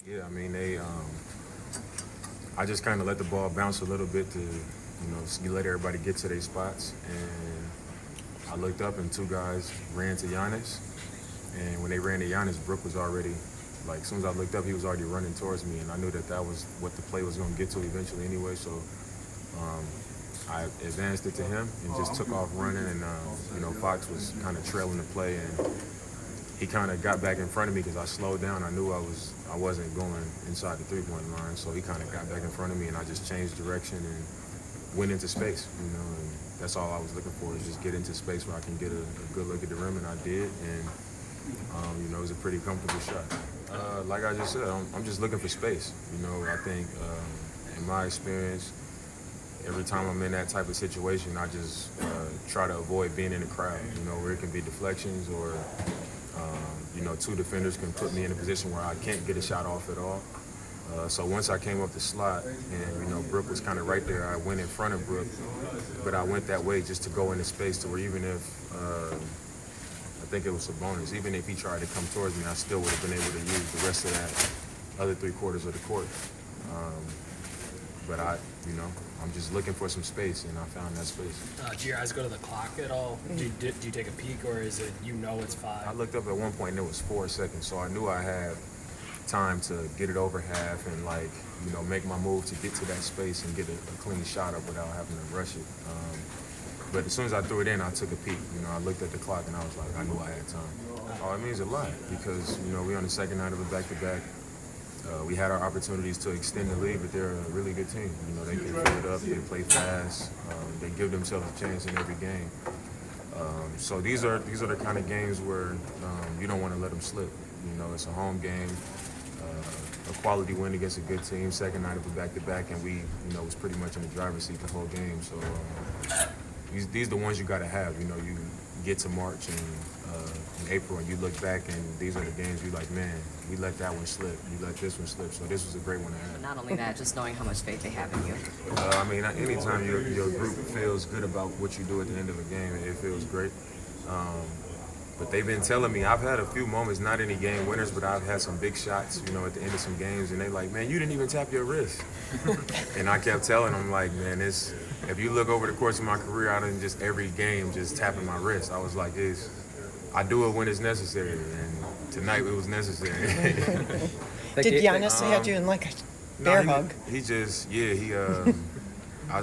Yeah, I mean, I just kind of let the ball bounce a little bit to, you let everybody get to their spots. And I looked up and two guys ran to Giannis. And when they ran to Giannis, Brook was already, like, as soon as I looked up, he was already running towards me. And I knew that was what the play was going to get to eventually anyway. So um, I advanced it to him and just took off running. And, Fox was kind of trailing the play. And he kind of got back in front of me because I slowed down. I knew I wasn't going inside the three-point line, so he kind of got back in front of me, and I just changed direction and went into space. And that's all I was looking for, is just get into space where I can get a good look at the rim, and I did. And it was a pretty comfortable shot. Like I just said, I'm just looking for space. I think in my experience, every time I'm in that type of situation, I just try to avoid being in the crowd. Where it can be deflections or two defenders can put me in a position where I can't get a shot off at all. So once I came up the slot and, Brook was kind of right there, I went in front of Brook, but I went that way just to go into space to where even if, I think it was Sabonis, even if he tried to come towards me, I still would have been able to use the rest of that other 3/4 of the court. But I'm just looking for some space, and I found that space. Do your eyes go to the clock at all? Do you take a peek, or is it it's 5? I looked up at one point and it was 4 seconds, so I knew I had time to get it over half and make my move to get to that space and get a clean shot up without having to rush it. But as soon as I threw it in, I took a peek. I looked at the clock and I was like, I knew I had time. Oh, it means a lot because we're on the second night of a back-to-back. We had our opportunities to extend the lead, but they're a really good team. They can fill it up, they play fast, they give themselves a chance in every game. So these are the kind of games where you don't want to let them slip. It's a home game, a quality win against a good team, second night of a back-to-back, and we, was pretty much in the driver's seat the whole game. So these are the ones you got to have. You get to March and in April and you look back and these are the games you're like, man, we let that one slip. You let this one slip. So this was a great one to have. Not only that, just knowing how much faith they have in you. Anytime your group feels good about what you do at the end of a game, it feels great. But they've been telling me, I've had a few moments, not any game winners, but I've had some big shots, at the end of some games, and they like, man, you didn't even tap your wrist. And I kept telling them, like, man, if you look over the course of my career, I didn't just every game just tapping my wrist. I was like, I do it when it's necessary, and tonight it was necessary. Did Giannis had you in like a bear hug?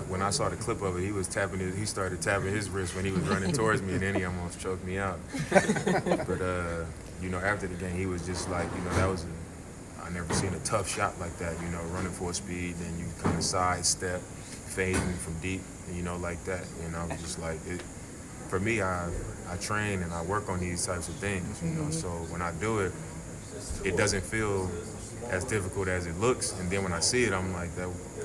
When I saw the clip of it, he started tapping his wrist when he was running towards me, and then he almost choked me out. But after the game, he was just like, I never seen a tough shot like that, running full speed, then you kind of sidestep, fading from deep, like that. And I was just like, for me, I train and I work on these types of things, so when I do it, it doesn't feel as difficult as it looks, and then when I see it, I'm like,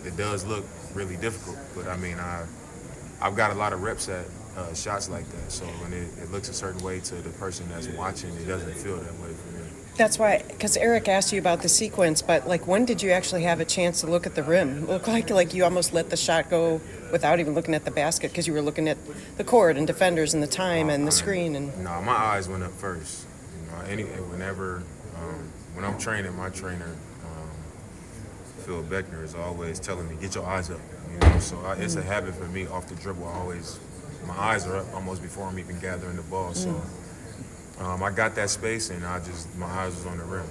it does look really difficult, but I've got a lot of reps at shots like that, so when it looks a certain way to the person that's watching, it doesn't feel that way for me. That's why, because Eric asked you about the sequence, but when did you actually have a chance to look at the rim? It looked like you almost let the shot go without even looking at the basket because you were looking at the court and defenders and the time and the screen. No, my eyes went up first. Whenever when I'm training, my trainer, Phil Beckner, is always telling me, get your eyes up. So it's a habit for me off the dribble. My eyes are up almost before I'm even gathering the ball. So I got that space, and my eyes was on the rim.